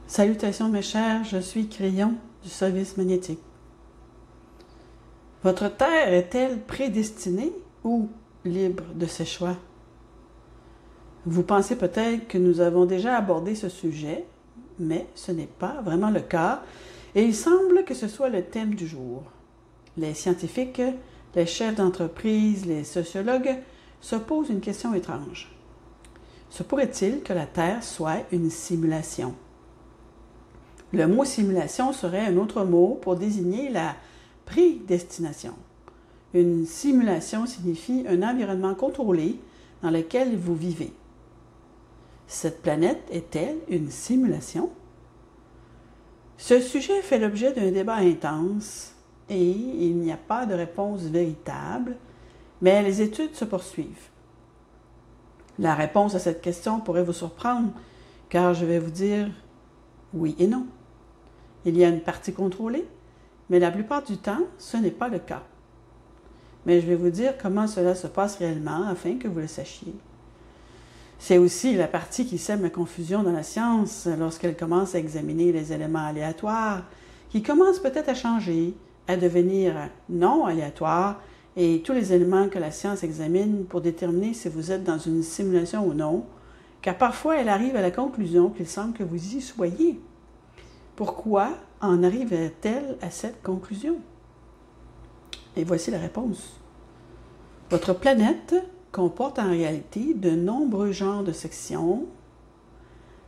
Salutations mes chers, je suis Crayon du service magnétique. Votre Terre est-elle prédestinée ou libre de ses choix? Vous pensez peut-être que nous avons déjà abordé ce sujet, mais ce n'est pas vraiment le cas et il semble que ce soit le thème du jour. Les scientifiques, les chefs d'entreprise, les sociologues se posent une question étrange. Se pourrait-il que la Terre soit une simulation? Le mot simulation serait un autre mot pour désigner la prédestination. Une simulation signifie un environnement contrôlé dans lequel vous vivez. Cette planète est-elle une simulation? Ce sujet fait l'objet d'un débat intense et il n'y a pas de réponse véritable, mais les études se poursuivent. La réponse à cette question pourrait vous surprendre, car je vais vous dire oui et non. Il y a une partie contrôlée, mais la plupart du temps, ce n'est pas le cas. Mais je vais vous dire comment cela se passe réellement afin que vous le sachiez. C'est aussi la partie qui sème la confusion dans la science lorsqu'elle commence à examiner les éléments aléatoires, qui commencent peut-être à changer, à devenir non aléatoires, et tous les éléments que la science examine pour déterminer si vous êtes dans une simulation ou non, car parfois elle arrive à la conclusion qu'il semble que vous y soyez. Pourquoi en arrive-t-elle à cette conclusion? Et voici la réponse. Votre planète comporte en réalité de nombreux genres de sections,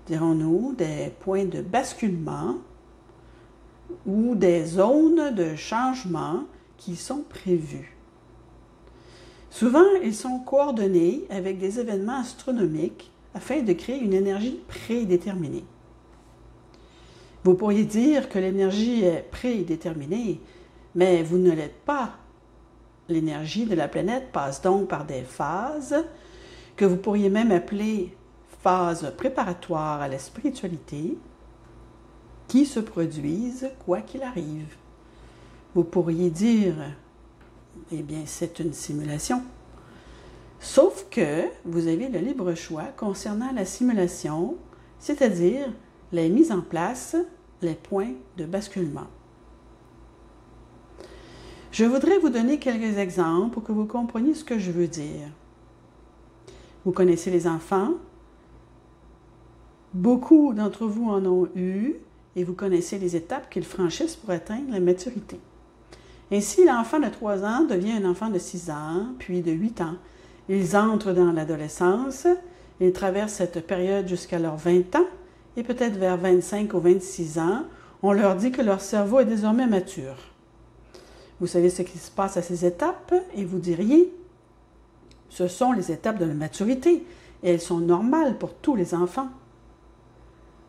dirons-nous, des points de basculement ou des zones de changement qui sont prévus. Souvent, ils sont coordonnés avec des événements astronomiques afin de créer une énergie prédéterminée. Vous pourriez dire que l'énergie est prédéterminée, mais vous ne l'êtes pas. L'énergie de la planète passe donc par des phases que vous pourriez même appeler phases préparatoires à la spiritualité qui se produisent quoi qu'il arrive. Vous pourriez dire, eh bien, c'est une simulation. Sauf que vous avez le libre choix concernant la simulation, c'est-à-dire les mises en place, les points de basculement. Je voudrais vous donner quelques exemples pour que vous compreniez ce que je veux dire. Vous connaissez les enfants. Beaucoup d'entre vous en ont eu et vous connaissez les étapes qu'ils franchissent pour atteindre la maturité. Ainsi, l'enfant de 3 ans devient un enfant de 6 ans, puis de 8 ans. Ils entrent dans l'adolescence, ils traversent cette période jusqu'à leurs 20 ans, et peut-être vers 25 ou 26 ans, on leur dit que leur cerveau est désormais mature. Vous savez ce qui se passe à ces étapes et vous diriez, ce sont les étapes de la maturité et elles sont normales pour tous les enfants.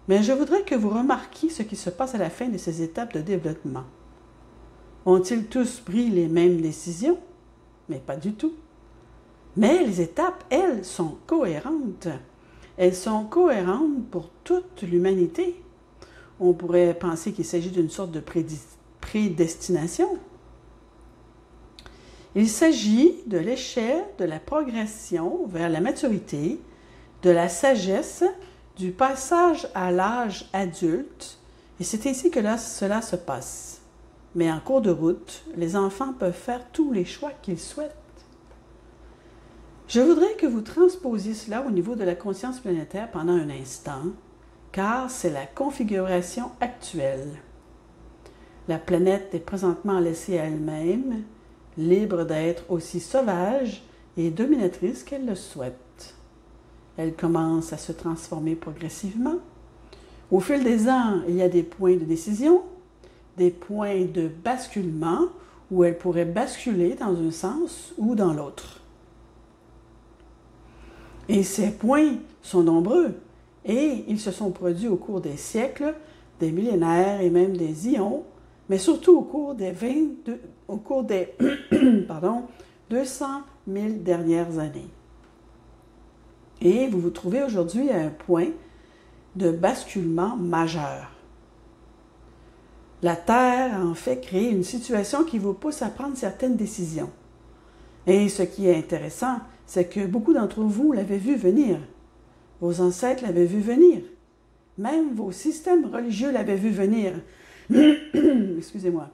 Mais je voudrais que vous remarquiez ce qui se passe à la fin de ces étapes de développement. Ont-ils tous pris les mêmes décisions? Mais pas du tout. Mais les étapes, elles, sont cohérentes. Elles sont cohérentes pour toute l'humanité. On pourrait penser qu'il s'agit d'une sorte de prédestination. Il s'agit de l'échelle de la progression vers la maturité, de la sagesse, du passage à l'âge adulte, et c'est ainsi que cela se passe. Mais en cours de route, les enfants peuvent faire tous les choix qu'ils souhaitent. Je voudrais que vous transposiez cela au niveau de la conscience planétaire pendant un instant, car c'est la configuration actuelle. La planète est présentement laissée à elle-même, libre d'être aussi sauvage et dominatrice qu'elle le souhaite. Elle commence à se transformer progressivement. Au fil des ans, il y a des points de décision, des points de basculement où elle pourrait basculer dans un sens ou dans l'autre. Et ces points sont nombreux et ils se sont produits au cours des siècles, des millénaires et même des ions, mais surtout au cours des 200 000 dernières années. Et vous vous trouvez aujourd'hui à un point de basculement majeur. La Terre a en fait créé une situation qui vous pousse à prendre certaines décisions. Et ce qui est intéressant, c'est que beaucoup d'entre vous l'avaient vu venir. Vos ancêtres l'avaient vu venir. Même vos systèmes religieux l'avaient vu venir. Excusez-moi.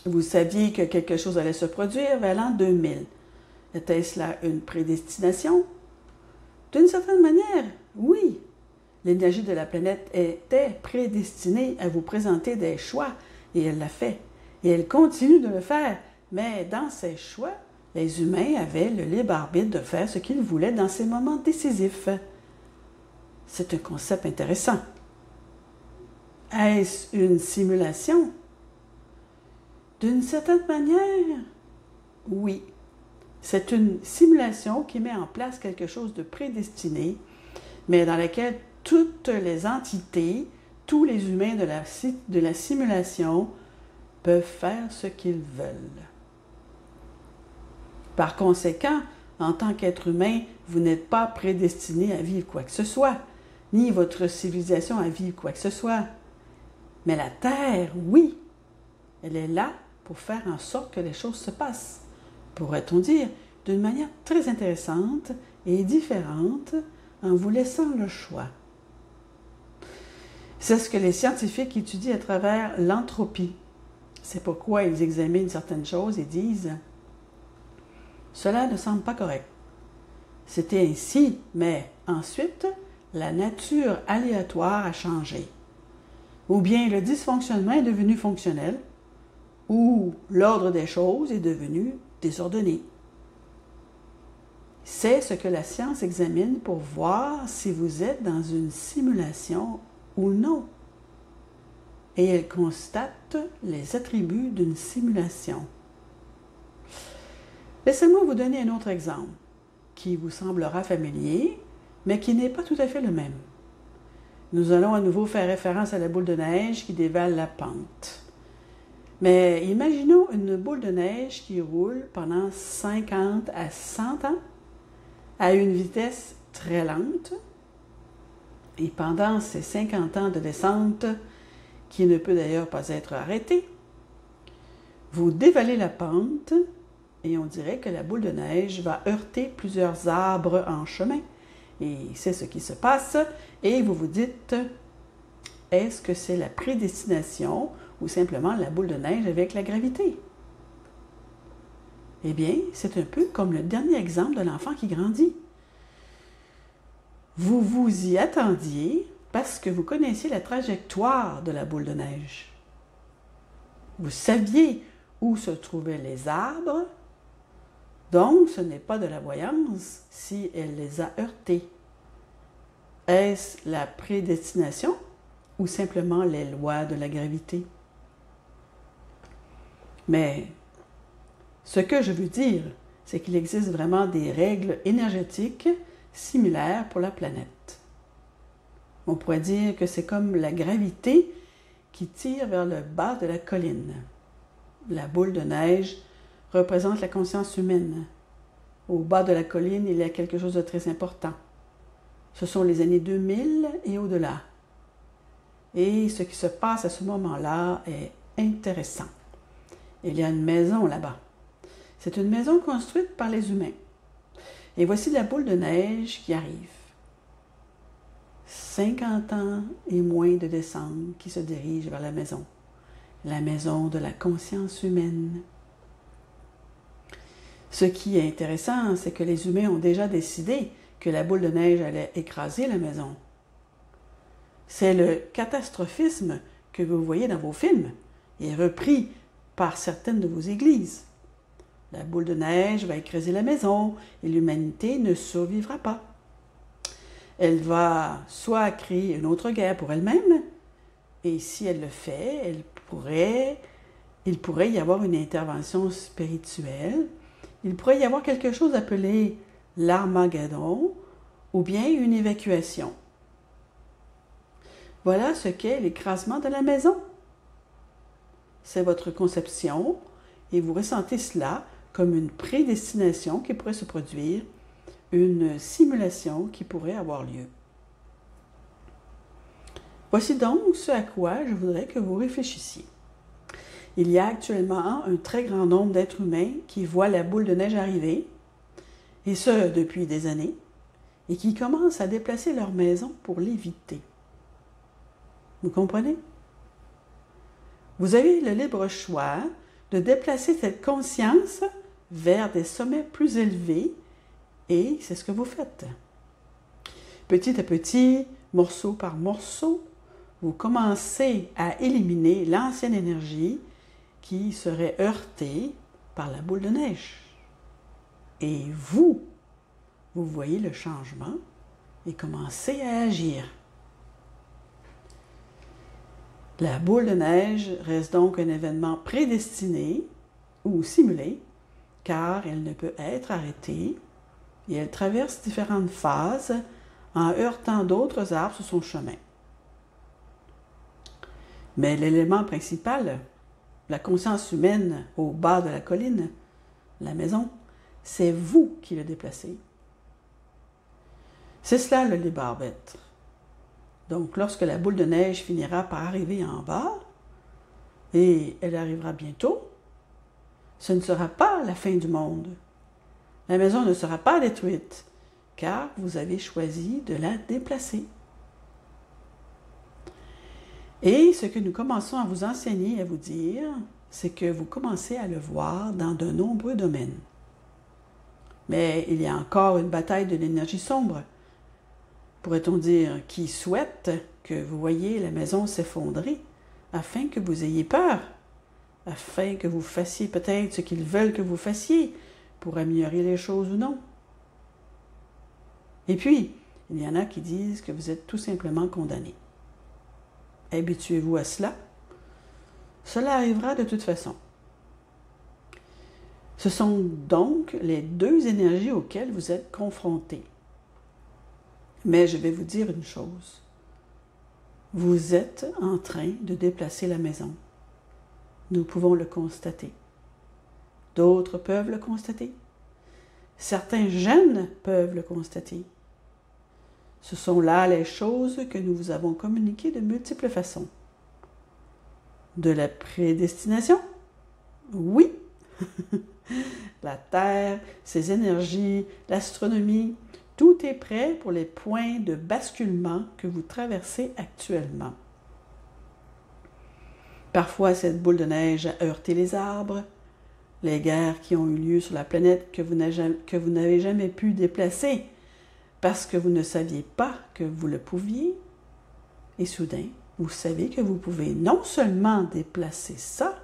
Vous saviez que quelque chose allait se produire vers l'an 2000. Était-ce là une prédestination? D'une certaine manière, oui. L'énergie de la planète était prédestinée à vous présenter des choix, et elle l'a fait. Et elle continue de le faire. Mais dans ces choix, les humains avaient le libre arbitre de faire ce qu'ils voulaient dans ces moments décisifs. C'est un concept intéressant. Est-ce une simulation? D'une certaine manière, oui. C'est une simulation qui met en place quelque chose de prédestiné, mais dans laquelle toutes les entités, tous les humains de la simulation peuvent faire ce qu'ils veulent. Par conséquent, en tant qu'être humain, vous n'êtes pas prédestiné à vivre quoi que ce soit, ni votre civilisation à vivre quoi que ce soit. Mais la Terre, oui, elle est là pour faire en sorte que les choses se passent, pourrait-on dire, d'une manière très intéressante et différente, en vous laissant le choix. C'est ce que les scientifiques étudient à travers l'entropie. C'est pourquoi ils examinent certaines choses et disent « Cela ne semble pas correct. C'était ainsi, mais ensuite, la nature aléatoire a changé. Ou bien le dysfonctionnement est devenu fonctionnel, ou l'ordre des choses est devenu désordonné. » C'est ce que la science examine pour voir si vous êtes dans une simulation ou non. Et elle constate les attributs d'une simulation. Laissez-moi vous donner un autre exemple, qui vous semblera familier, mais qui n'est pas tout à fait le même. Nous allons à nouveau faire référence à la boule de neige qui dévale la pente. Mais imaginons une boule de neige qui roule pendant 50 à 100 ans à une vitesse très lente. Et pendant ces 50 ans de descente, qui ne peut d'ailleurs pas être arrêtée, vous dévalez la pente et on dirait que la boule de neige va heurter plusieurs arbres en chemin. Et c'est ce qui se passe. Et vous vous dites, est-ce que c'est la prédestination ou simplement la boule de neige avec la gravité? Eh bien, c'est un peu comme le dernier exemple de l'enfant qui grandit. Vous vous y attendiez parce que vous connaissiez la trajectoire de la boule de neige. Vous saviez où se trouvaient les arbres, donc ce n'est pas de la voyance si elle les a heurtés. Est-ce la prédestination ou simplement les lois de la gravité? Mais ce que je veux dire, c'est qu'il existe vraiment des règles énergétiques similaires pour la planète. On pourrait dire que c'est comme la gravité qui tire vers le bas de la colline. La boule de neige représente la conscience humaine. Au bas de la colline, il y a quelque chose de très important. Ce sont les années 2000 et au-delà. Et ce qui se passe à ce moment-là est intéressant. Il y a une maison là-bas. C'est une maison construite par les humains. Et voici la boule de neige qui arrive. 50 ans et moins de descente qui se dirige vers la maison de la conscience humaine. Ce qui est intéressant, c'est que les humains ont déjà décidé que la boule de neige allait écraser la maison. C'est le catastrophisme que vous voyez dans vos films et repris par certaines de vos églises. La boule de neige va écraser la maison et l'humanité ne survivra pas. Elle va soit créer une autre guerre pour elle-même, et si elle le fait, il pourrait y avoir une intervention spirituelle, il pourrait y avoir quelque chose appelé l'Armageddon, ou bien une évacuation. Voilà ce qu'est l'écrasement de la maison. C'est votre conception, et vous ressentez cela comme une prédestination qui pourrait se produire, une simulation qui pourrait avoir lieu. Voici donc ce à quoi je voudrais que vous réfléchissiez. Il y a actuellement un très grand nombre d'êtres humains qui voient la boule de neige arriver, et ce, depuis des années, et qui commencent à déplacer leur maison pour l'éviter. Vous comprenez? Vous avez le libre choix de déplacer cette conscience vers des sommets plus élevés et c'est ce que vous faites. Petit à petit, morceau par morceau, vous commencez à éliminer l'ancienne énergie qui serait heurtée par la boule de neige. Et vous voyez le changement et commencez à agir. La boule de neige reste donc un événement prédestiné ou simulé, car elle ne peut être arrêtée et elle traverse différentes phases en heurtant d'autres arbres sur son chemin. Mais l'élément principal, la conscience humaine au bas de la colline, la maison, c'est vous qui le déplacez. C'est cela le libre arbitre. Donc, lorsque la boule de neige finira par arriver en bas, et elle arrivera bientôt, ce ne sera pas la fin du monde. La maison ne sera pas détruite, car vous avez choisi de la déplacer. Et ce que nous commençons à vous enseigner et à vous dire, c'est que vous commencez à le voir dans de nombreux domaines. Mais il y a encore une bataille de l'énergie sombre, pourrait-on dire, qui souhaite que vous voyiez la maison s'effondrer, afin que vous ayez peur, afin que vous fassiez peut-être ce qu'ils veulent que vous fassiez, pour améliorer les choses ou non. Et puis, il y en a qui disent que vous êtes tout simplement condamné. Habituez-vous à cela. Cela arrivera de toute façon. Ce sont donc les deux énergies auxquelles vous êtes confrontés. Mais je vais vous dire une chose. Vous êtes en train de déplacer la maison. Nous pouvons le constater. D'autres peuvent le constater. Certains jeunes peuvent le constater. Ce sont là les choses que nous vous avons communiquées de multiples façons. De la prédestination? Oui. La Terre, ses énergies, l'astronomie, tout est prêt pour les points de basculement que vous traversez actuellement. Parfois, cette boule de neige a heurté les arbres, les guerres qui ont eu lieu sur la planète que vous n'avez jamais pu déplacer parce que vous ne saviez pas que vous le pouviez. Et soudain, vous savez que vous pouvez non seulement déplacer ça,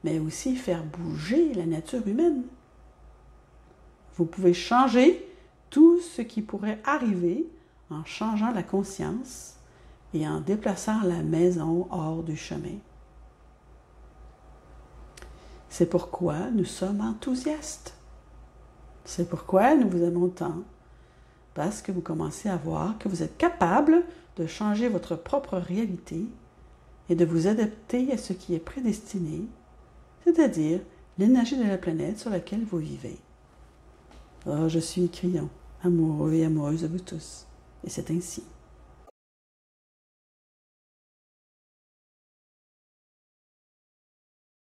mais aussi faire bouger la nature humaine. Vous pouvez changer tout ce qui pourrait arriver en changeant la conscience et en déplaçant la maison hors du chemin. C'est pourquoi nous sommes enthousiastes. C'est pourquoi nous vous aimons tant. Parce que vous commencez à voir que vous êtes capable de changer votre propre réalité et de vous adapter à ce qui est prédestiné, c'est-à-dire l'énergie de la planète sur laquelle vous vivez. Oh, je suis criant, amoureux et amoureuse de vous tous, et c'est ainsi.